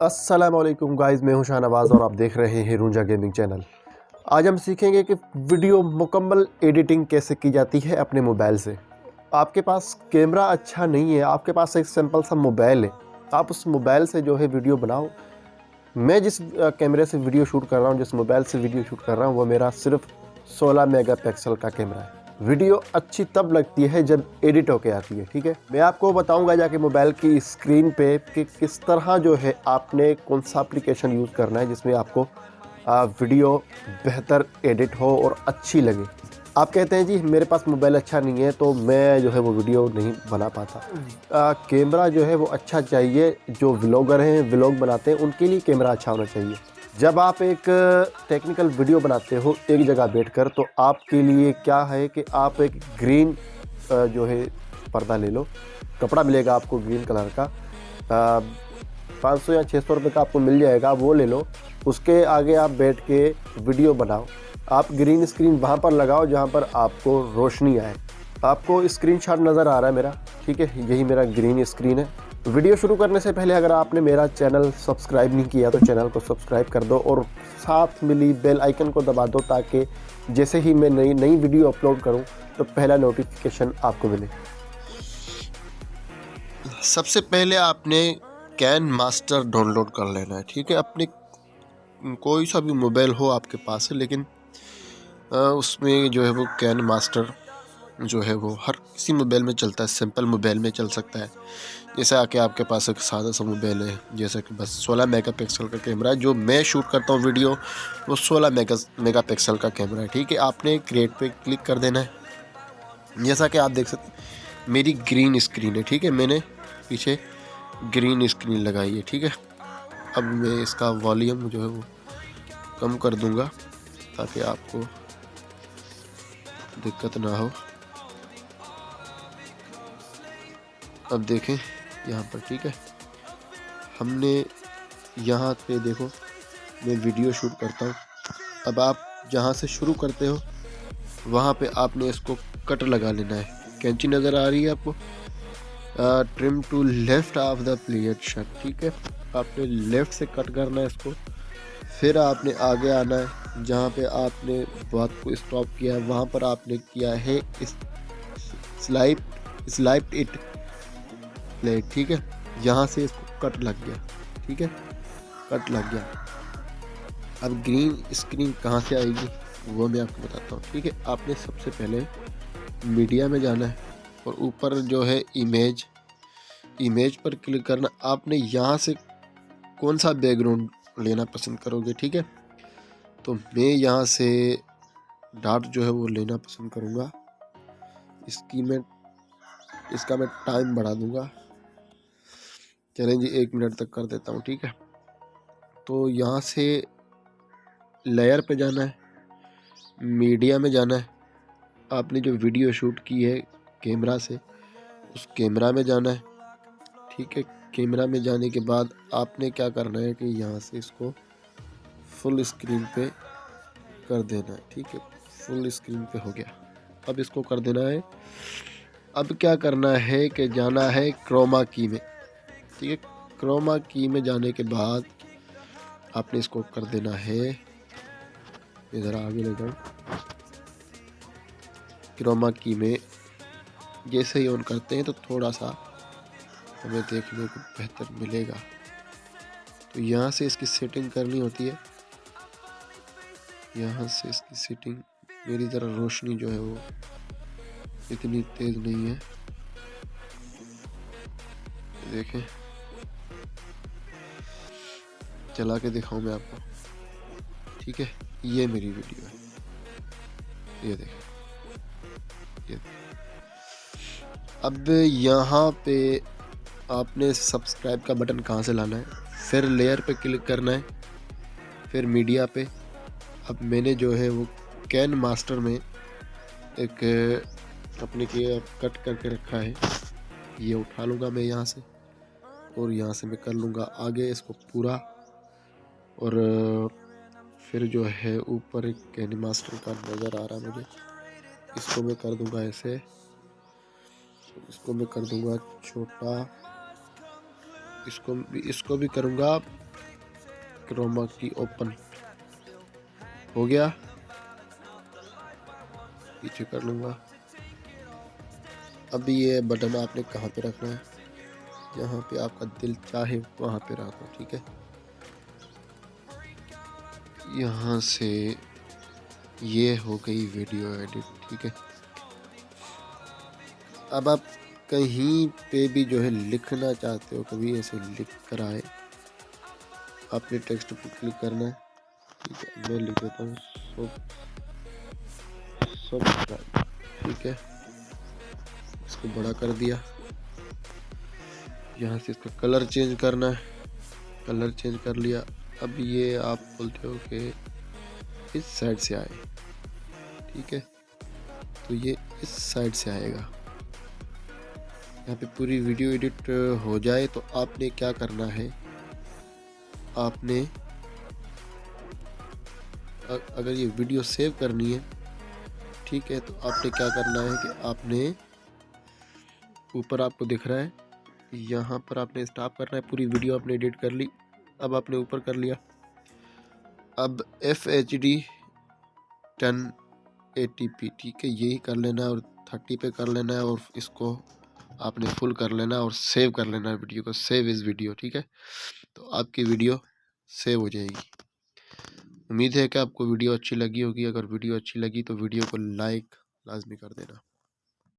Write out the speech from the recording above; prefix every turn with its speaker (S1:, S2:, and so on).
S1: अस्सलाम वालेकुम गाइस, मैं हूं शाहनवाज और आप देख रहे हैं रूंजा गेमिंग चैनल। आज हम सीखेंगे कि वीडियो मुकम्मल एडिटिंग कैसे की जाती है अपने मोबाइल से। आपके पास कैमरा अच्छा नहीं है, आपके पास एक सिंपल सा मोबाइल है, आप उस मोबाइल से जो है वीडियो बनाओ। मैं जिस कैमरे से वीडियो शूट कर रहा हूं, जिस मोबाइल से वीडियो शूट कर रहा हूं, वो मेरा सिर्फ 16 मेगापिक्सल का कैमरा है। वीडियो अच्छी तब लगती है जब एडिट होके आती है। ठीक है, मैं आपको बताऊंगा जाके मोबाइल की स्क्रीन पे कि किस तरह जो है आपने कौन सा एप्लीकेशन यूज़ करना है जिसमें आपको वीडियो बेहतर एडिट हो और अच्छी लगे। आप कहते हैं जी मेरे पास मोबाइल अच्छा नहीं है तो मैं जो है वो वीडियो नहीं बना पाता। कैमरा जो है वो अच्छा चाहिए। जो व्लॉगर हैं, व्लॉग बनाते हैं, उनके लिए कैमरा अच्छा होना चाहिए। जब आप एक टेक्निकल वीडियो बनाते हो एक जगह बैठकर, तो आपके लिए क्या है कि आप एक ग्रीन जो है पर्दा ले लो। कपड़ा मिलेगा आपको ग्रीन कलर का, 500 या 600 रुपये का आपको मिल जाएगा, वो ले लो। उसके आगे आप बैठ के वीडियो बनाओ। आप ग्रीन स्क्रीन वहाँ पर लगाओ जहाँ पर आपको रोशनी आए। आपको स्क्रीनशॉट नज़र आ रहा है मेरा, ठीक है, यही मेरा ग्रीन स्क्रीन है। वीडियो शुरू करने से पहले अगर आपने मेरा चैनल सब्सक्राइब नहीं किया तो चैनल को सब्सक्राइब कर दो और साथ मिली बेल आइकन को दबा दो, ताकि जैसे ही मैं नई वीडियो अपलोड करूं तो पहला नोटिफिकेशन आपको मिले। सबसे पहले आपने कैन मास्टर डाउनलोड कर लेना है। ठीक है, अपने कोई सा भी मोबाइल हो आपके पास है, लेकिन उसमें जो है वो कैन मास्टर जो है वो हर किसी मोबाइल में चलता है। सिंपल मोबाइल में चल सकता है। जैसे आके आपके पास एक सादा सा मोबाइल है, जैसे कि बस 16 मेगापिक्सल का कैमरा है। जो मैं शूट करता हूँ वीडियो, वो 16 मेगापिक्सल का कैमरा है। ठीक है, आपने क्रिएट पे क्लिक कर देना है। जैसा कि आप देख सकते हैं मेरी ग्रीन स्क्रीन है। ठीक है, मैंने पीछे ग्रीन स्क्रीन लगाई है। ठीक है, अब मैं इसका वॉल्यूम जो है वो कम कर दूंगा ताकि आपको दिक्कत ना हो। अब देखें यहाँ पर, ठीक है, हमने यहाँ पे देखो मैं वीडियो शूट करता हूँ। अब आप जहाँ से शुरू करते हो वहाँ पे आपने इसको कट लगा लेना है। कैंची नज़र आ रही है आपको? Trim to left of the player shot. ठीक है, आपने लेफ़्ट से कट करना है इसको। फिर आपने आगे आना है, जहाँ पे आपने बात को स्टॉप किया है वहाँ पर आपने किया है स्लाइप इट प्लेट। ठीक है, यहाँ से इसको कट लग गया। ठीक है, कट लग गया। अब ग्रीन स्क्रीन कहाँ से आएगी वो मैं आपको बताता हूँ। ठीक है, आपने सबसे पहले मीडिया में जाना है और ऊपर जो है इमेज पर क्लिक करना। आपने यहाँ से कौन सा बैकग्राउंड लेना पसंद करोगे? ठीक है, तो मैं यहाँ से डॉट जो है वो लेना पसंद करूँगा। इसका मैं टाइम बढ़ा दूँगा। चलें जी, 1 मिनट तक कर देता हूँ। ठीक है, तो यहाँ से लेयर पे जाना है, मीडिया में जाना है। आपने जो वीडियो शूट की है कैमरा से, उस कैमरा में जाना है। ठीक है, कैमरा में जाने के बाद आपने क्या करना है कि यहाँ से इसको फुल स्क्रीन पे कर देना है। ठीक है, फुल स्क्रीन पे हो गया। अब इसको कर देना है। अब क्या करना है कि जाना है क्रोमा की में। ठीक है, क्रोमा की में जाने के बाद आपने इसको कर देना है, इधर आगे ले जाओ। क्रोमा की में जैसे ही ऑन करते हैं तो थोड़ा सा हमें देखने को बेहतर मिलेगा। तो यहाँ से इसकी सेटिंग करनी होती है। यहाँ से इसकी सेटिंग, मेरी ज़रा रोशनी जो है वो इतनी तेज़ नहीं है, देखें, चला के दिखाऊं मैं आपको। ठीक है, ये मेरी वीडियो है, ये देखें, ये देखें। अब यहाँ पे आपने सब्सक्राइब का बटन कहाँ से लाना है, फिर लेयर पे क्लिक करना है, फिर मीडिया पे। अब मैंने जो है वो कैन मास्टर में एक अपने के कट करके रखा है, ये उठा लूँगा मैं यहाँ से और यहाँ से मैं कर लूँगा आगे इसको पूरा। और फिर जो है ऊपर एक कैन मास्टर का नज़र आ रहा है मुझे, इसको मैं कर दूँगा ऐसे, इसको मैं कर दूँगा छोटा, इसको भी करूँगा क्रोमा की ओपन हो गया, पीछे कर लूँगा। अभी ये बटन आपने कहाँ पे रखना है, जहाँ पे आपका दिल चाहे वहाँ पे रखो, ठीक है। यहाँ से ये हो गई वीडियो एडिट, ठीक है। अब आप कहीं पे भी जो है लिखना चाहते हो, कभी ऐसे लिख कर आए, आपने टेक्स्ट पर क्लिक करना है, ठीक है। मैं लिख देता हूँ सब्सक्राइब, ठीक है। इसको बड़ा कर दिया। यहाँ से इसका कलर चेंज करना है, कलर चेंज कर लिया। अब ये आप बोलते हो कि इस साइड से आए, ठीक है, तो ये इस साइड से आएगा। यहाँ पे पूरी वीडियो एडिट हो जाए तो आपने क्या करना है, आपने अगर ये वीडियो सेव करनी है, ठीक है, तो आपने क्या करना है कि आपने ऊपर आपको दिख रहा है, यहाँ पर आपने स्टॉप करना है। पूरी वीडियो आपने एडिट कर ली, अब आपने ऊपर कर लिया। अब FHD 1080p, ठीक है, यही कर लेना है और 30 पे कर लेना है और इसको आपने फुल कर लेना और सेव कर लेना है वीडियो को, सेव इस वीडियो, ठीक है। तो आपकी वीडियो सेव हो जाएगी। उम्मीद है कि आपको वीडियो अच्छी लगी होगी। अगर वीडियो अच्छी लगी तो वीडियो को लाइक लाजमी कर देना।